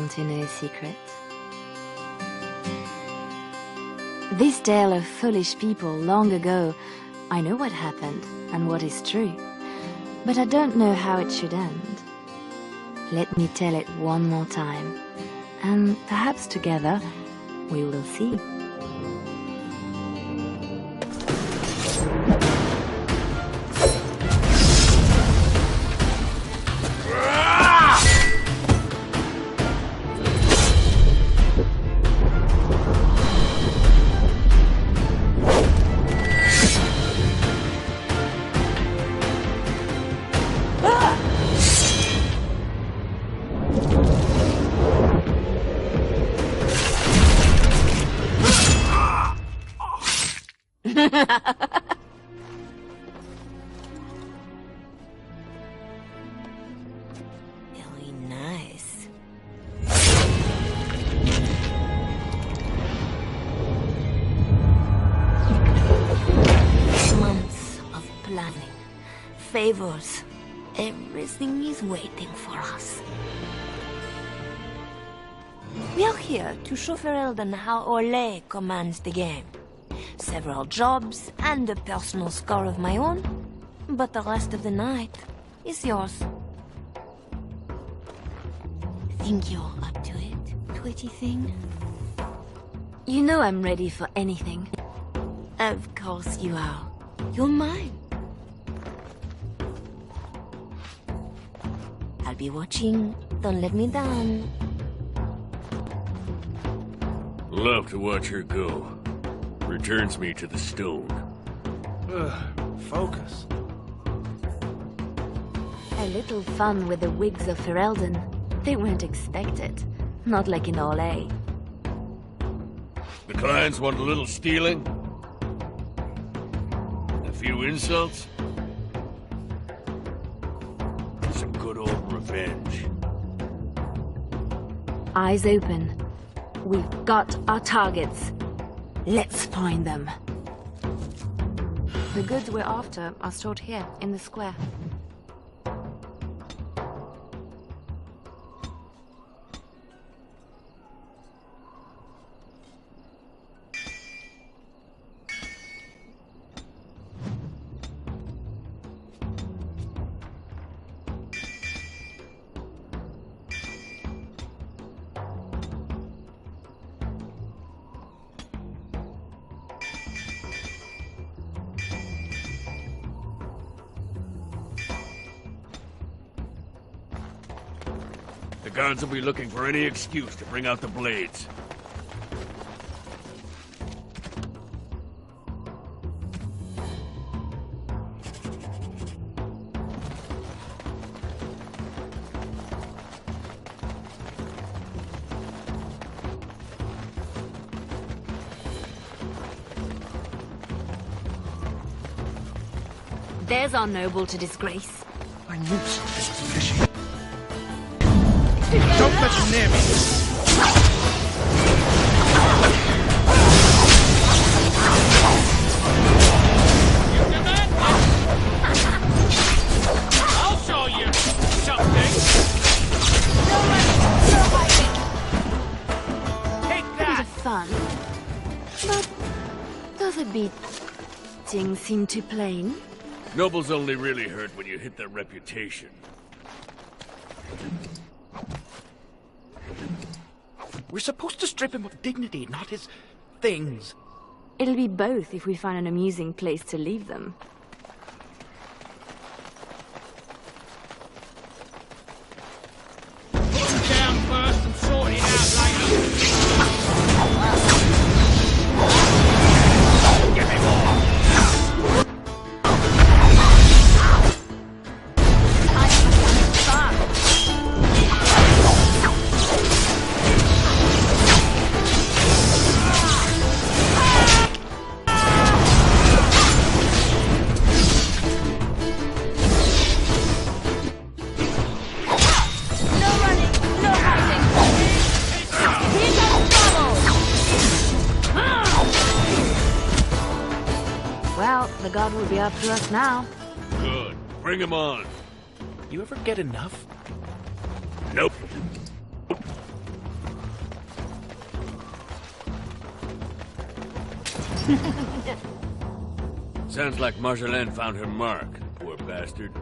want to know a secret? This tale of foolish people long ago, I know what happened and what is true, but I don't know how it should end. Let me tell it one more time, and perhaps together we will see. Really nice. Months of planning, favors, everything is waiting for us. We are here to show Ferelden how Orlais commands the game. Several jobs and a personal score of my own, but the rest of the night is yours. Think you're up to it, Twitchy thing? You know I'm ready for anything. Of course you are. You're mine. I'll be watching. Don't let me down. Love to watch her go. Returns me to the stone. Focus. A little fun with the wigs of Ferelden. They weren't expected. Not like in Orlais. The clients want a little stealing? A few insults? Some good old revenge. Eyes open. We've got our targets. Let's find them. The goods we're after are stored here, in the square. The guards will be looking for any excuse to bring out the blades. There's our noble to disgrace. I knew something was fishy. Don't let him near me! I'll show you something! Take A bit that! of fun. But does a beating seem too plain? Nobles only really hurt when you hit their reputation. We're supposed to strip him of dignity, not his things. It'll be both if we find an amusing place to leave them. Put him down first and sort it out later. Give me more! Well, the god will be up to us now. Good. Bring him on. You ever get enough? Nope. Sounds like Marjolaine found her mark, poor bastard.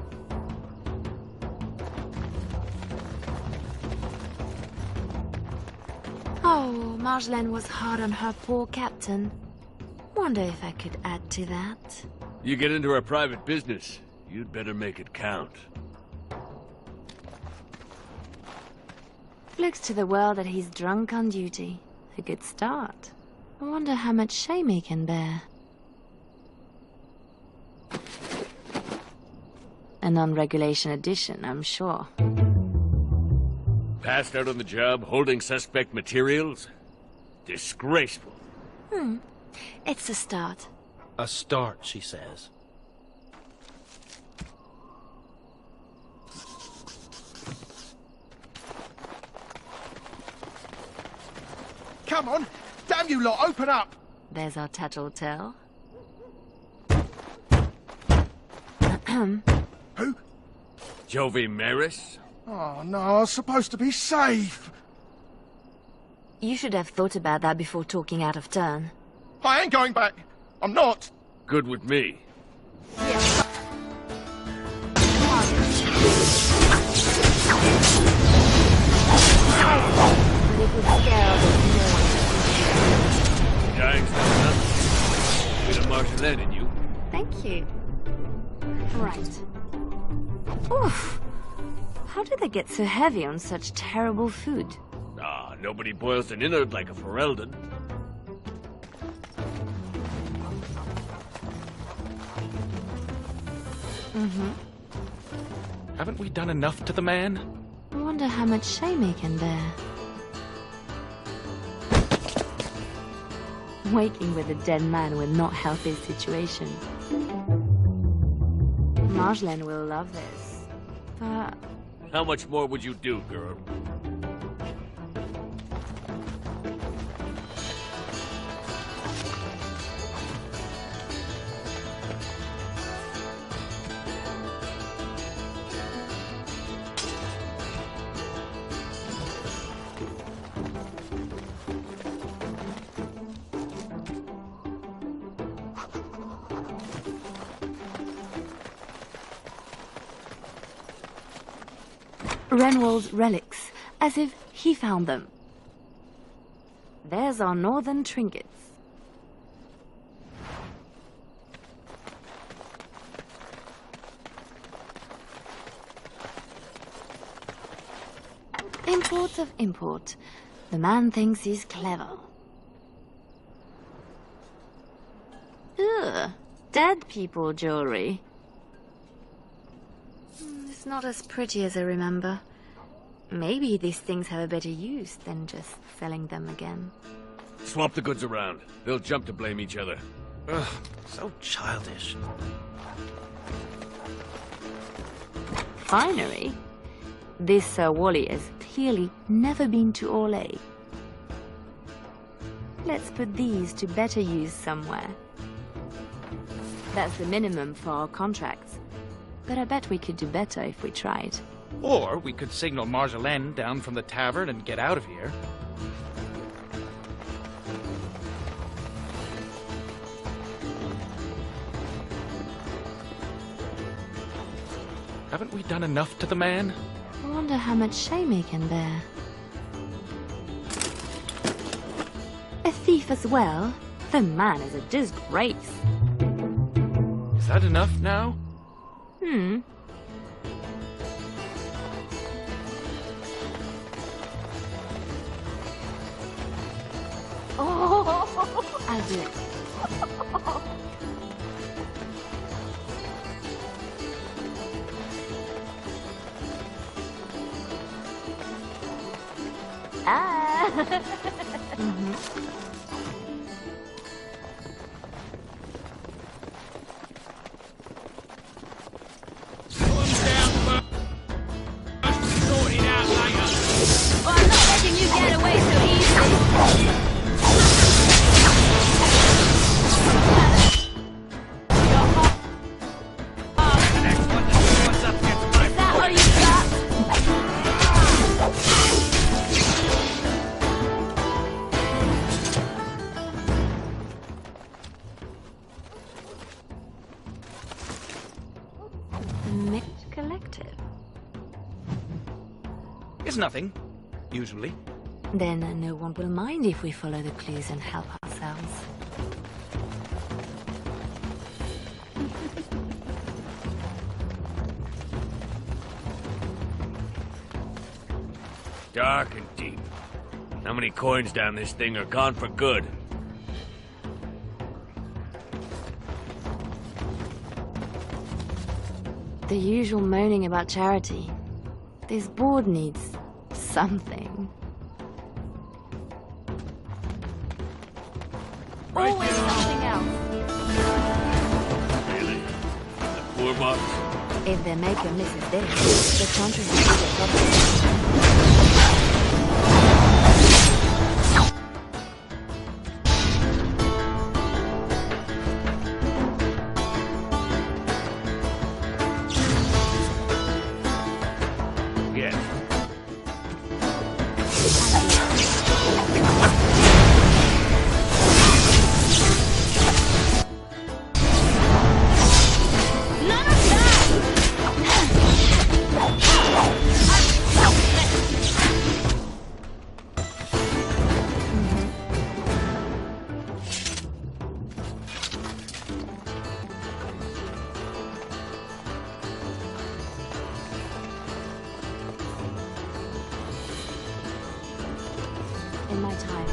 Oh, Marjolaine was hard on her poor captain. Wonder if I could add to that. You get into our private business, you'd better make it count. Looks to the world that he's drunk on duty. A good start. I wonder how much shame he can bear. A non-regulation addition, I'm sure. Passed out on the job, holding suspect materials? Disgraceful. It's a start. A start, she says. Come on! Damn you lot, open up! There's our tattletale. Who? Jovi Maris? Oh no, I was supposed to be safe. You should have thought about that before talking out of turn. I ain't going back. I'm not. Good with me. But it would scare no one. Dying's not enough. Bit of Marjolaine in you. Thank you. Right. Oof. How do they get so heavy on such terrible food? Ah, nobody boils an innard like a Ferelden. Haven't we done enough to the man? I wonder how much shame he can bear. Waking with a dead man will not help his situation. Marjolaine will love this. But... How much more would you do, girl? Renwald's relics, as if he found them. There's our northern trinkets. Import of import. The man thinks he's clever. Ugh, dead people jewelry. It's not as pretty as I remember. Maybe these things have a better use than just selling them again. Swap the goods around. They'll jump to blame each other. Ugh, so childish. Finery? This Sir Wally has clearly never been to Orlais. Let's put these to better use somewhere. That's the minimum for our contracts. But I bet we could do better if we tried. Or we could signal Marjolaine down from the tavern and get out of here. Haven't we done enough to the man? I wonder how much shame he can bear. A thief as well? The man is a disgrace. Is that enough now? Oh, I'll do it. nothing, usually. Then no one will mind if we follow the clues and help ourselves. Dark and deep. How many coins down this thing are gone for good? The usual moaning about charity. This board needs something. Always something else. Really? The poor box? If their maker misses this, the country has bigger problems. Yes. None of In my time.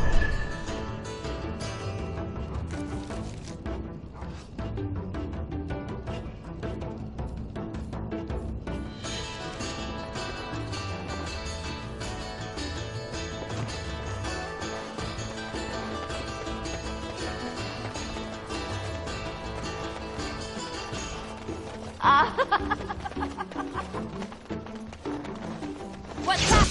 What's up?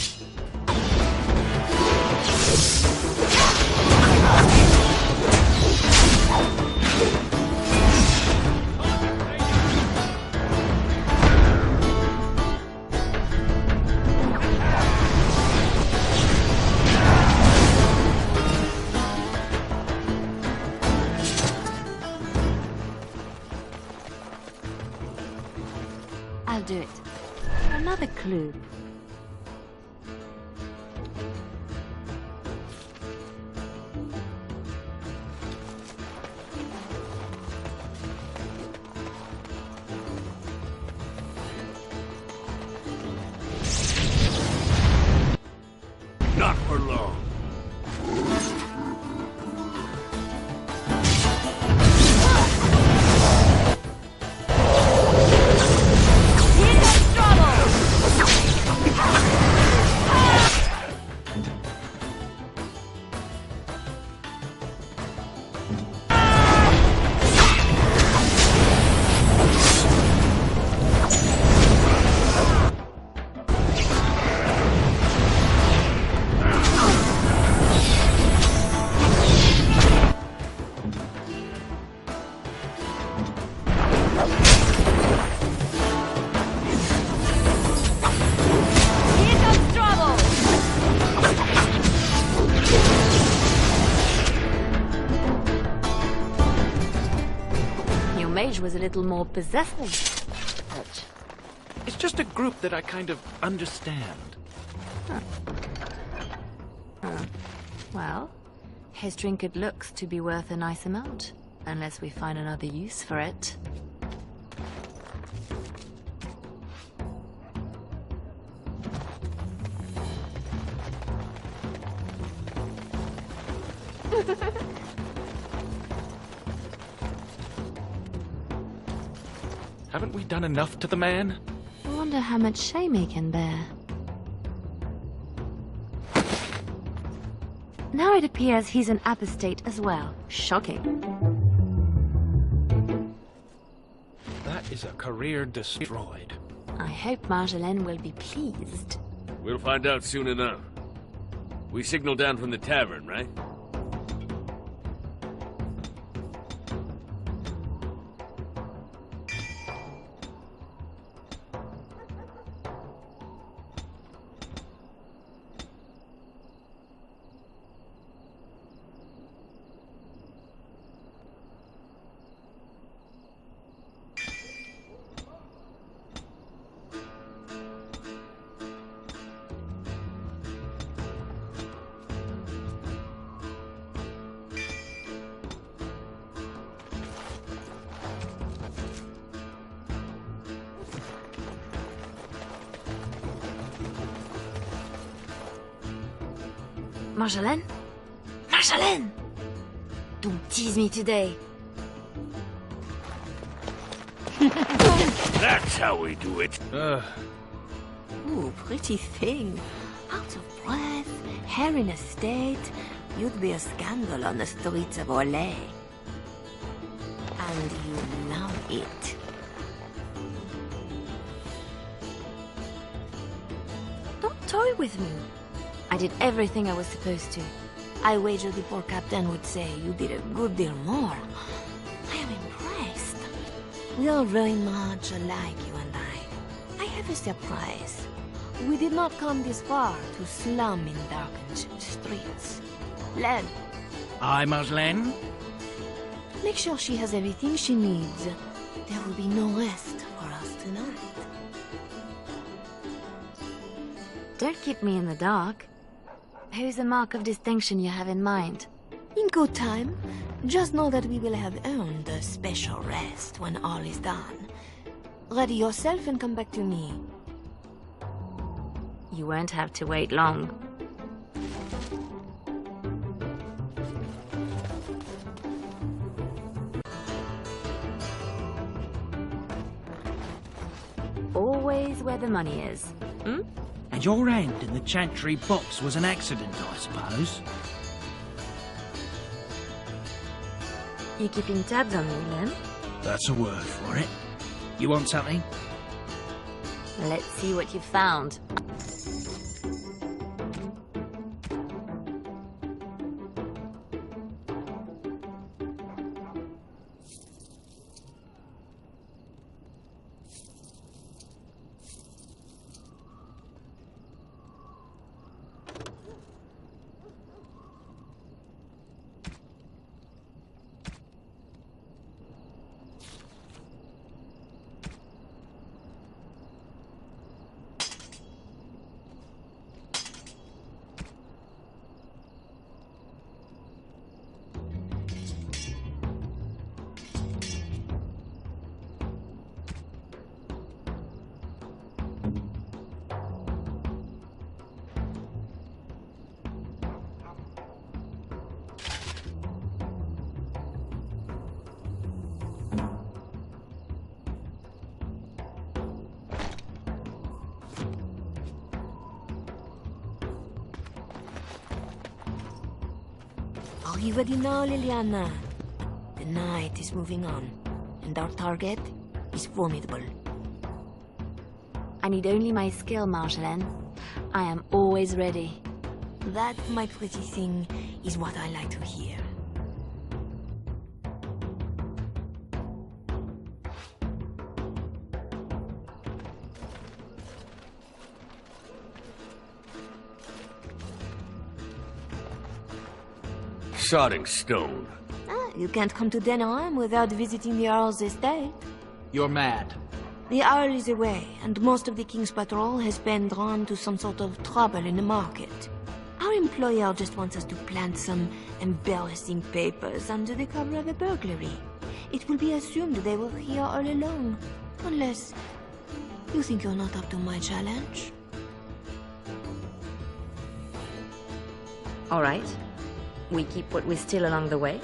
I'll do it. Another clue. Not for long. Here comes trouble! Here comes trouble! Your mage was a little more possessive. Ouch. It's just a group that I kind of understand. Well, his trinket looks to be worth a nice amount, unless we find another use for it. Haven't we done enough to the man? I wonder how much shame he can bear. Now it appears he's an apostate as well. Shocking. That is a career destroyed. I hope Marjolaine will be pleased. We'll find out soon enough. We signal down from the tavern, right? Marjolaine? Marjolaine! Don't tease me today. That's how we do it. Ooh, pretty thing. Out of breath, hair in a state. You'd be a scandal on the streets of Orlais. And you love it. Don't toy with me. I did everything I was supposed to. I wager the poor captain would say you did a good deal more. I am impressed. We are very much alike, you and I. I have a surprise. We did not come this far to slum in darkened streets. Len, Aye, Marjolaine? make sure she has everything she needs. There will be no rest for us tonight. Don't keep me in the dark. Who's the mark of distinction you have in mind? In good time, just know that we will have earned a special rest when all is done. Ready yourself and come back to me. You won't have to wait long. Always where the money is. Hmm? And your hand in the chantry box was an accident, I suppose? You keeping tabs on me, Len? That's a word for it. You want something? Let's see what you found. Are you ready now, Leliana? The night is moving on, and our target is formidable. I need only my skill, Marjolaine. I am always ready. That, my pretty thing, is what I like to hear. Sodding stone. You can't come to Denerim without visiting the Earl's estate. You're mad. The Earl is away, and most of the King's patrol has been drawn to some sort of trouble in the market. Our employer just wants us to plant some embarrassing papers under the cover of a burglary. It will be assumed they were here all along, unless you think you're not up to my challenge. All right. We keep what we steal along the way.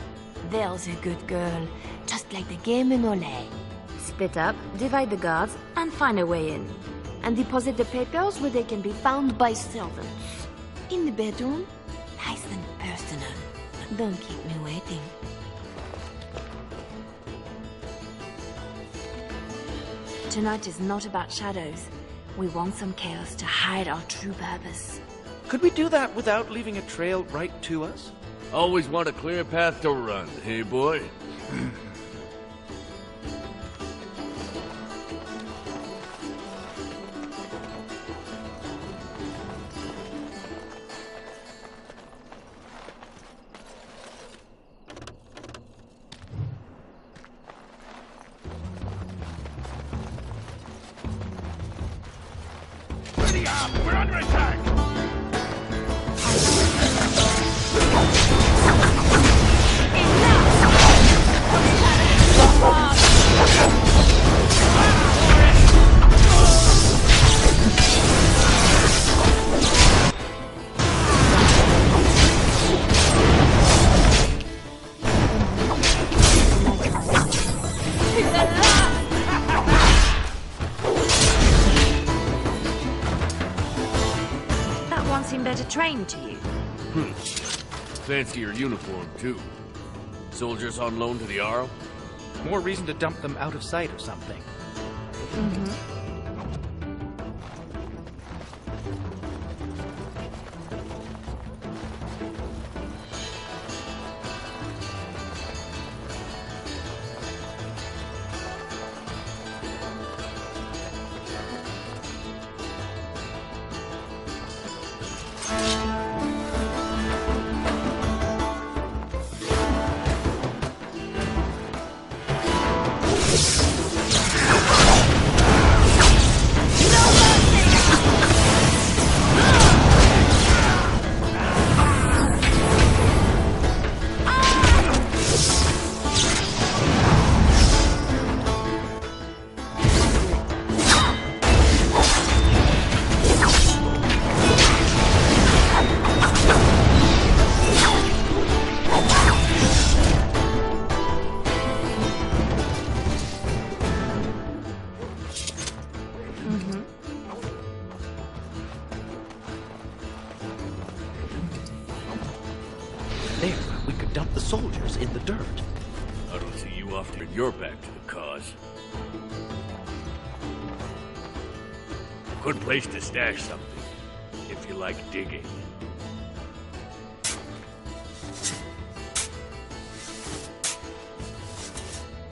There's a good girl, just like the game in Orlais. Split up, divide the guards, and find a way in. And deposit the papers where they can be found by servants. In the bedroom, nice and personal. Don't keep me waiting. Tonight is not about shadows. We want some chaos to hide our true purpose. Could we do that without leaving a trail right to us? Always want a clear path to run, hey boy? Ready up! We're under attack! trained to you. Fancy your uniform, too. Soldiers on loan to the Arl? More reason to dump them out of sight or something. There, we could dump the soldiers in the dirt. I don't see you offering your back to the cause. Good place to stash something, if you like digging.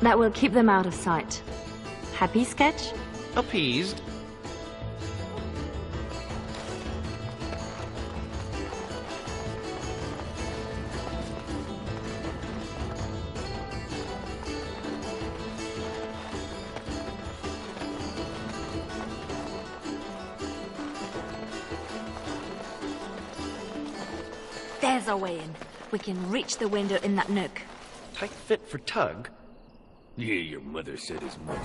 That will keep them out of sight. Happy, Sketch? Appeased. There's our way in. We can reach the window in that nook. Tight fit for Tug. Yeah, your mother said as much.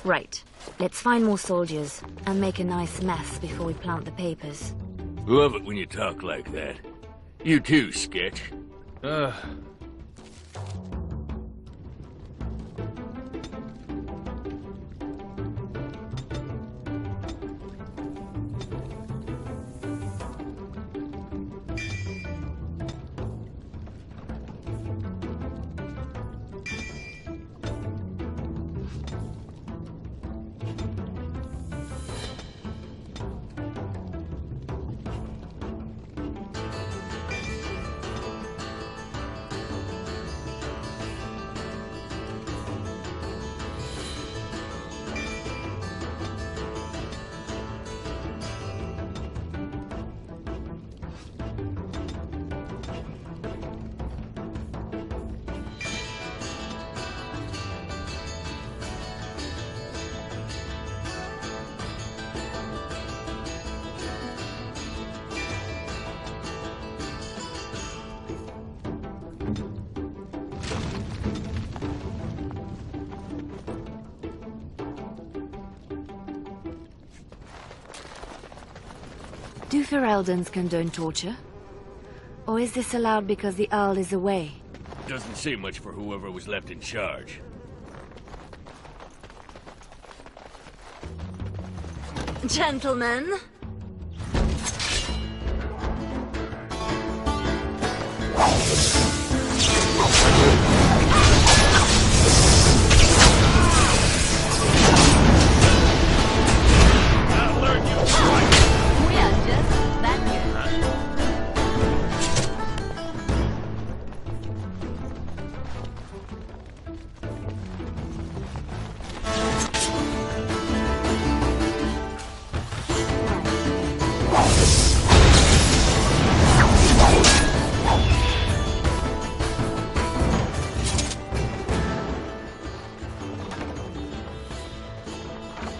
Right. Let's find more soldiers and make a nice mess before we plant the papers. Love it when you talk like that. You too, Sketch. Do Fereldans condone torture? Or is this allowed because the Earl is away? Doesn't say much for whoever was left in charge. Gentlemen!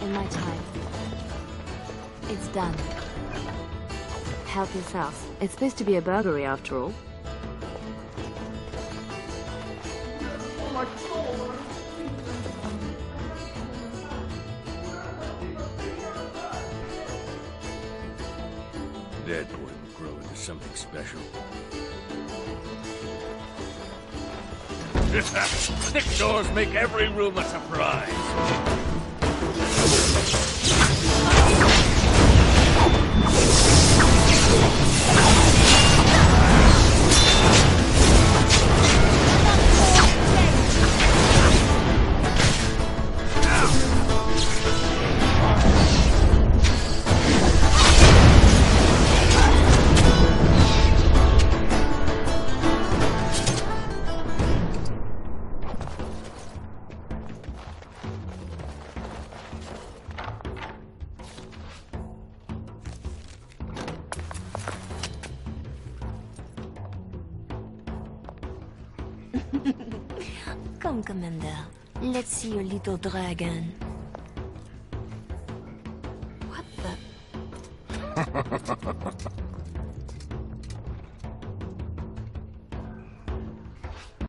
In my time. It's done. Help yourself. It's supposed to be a burglary after all. dead boy will grow into something special. Thick doors make every room a surprise. Come, Commander. Let's see your little dragon. What the?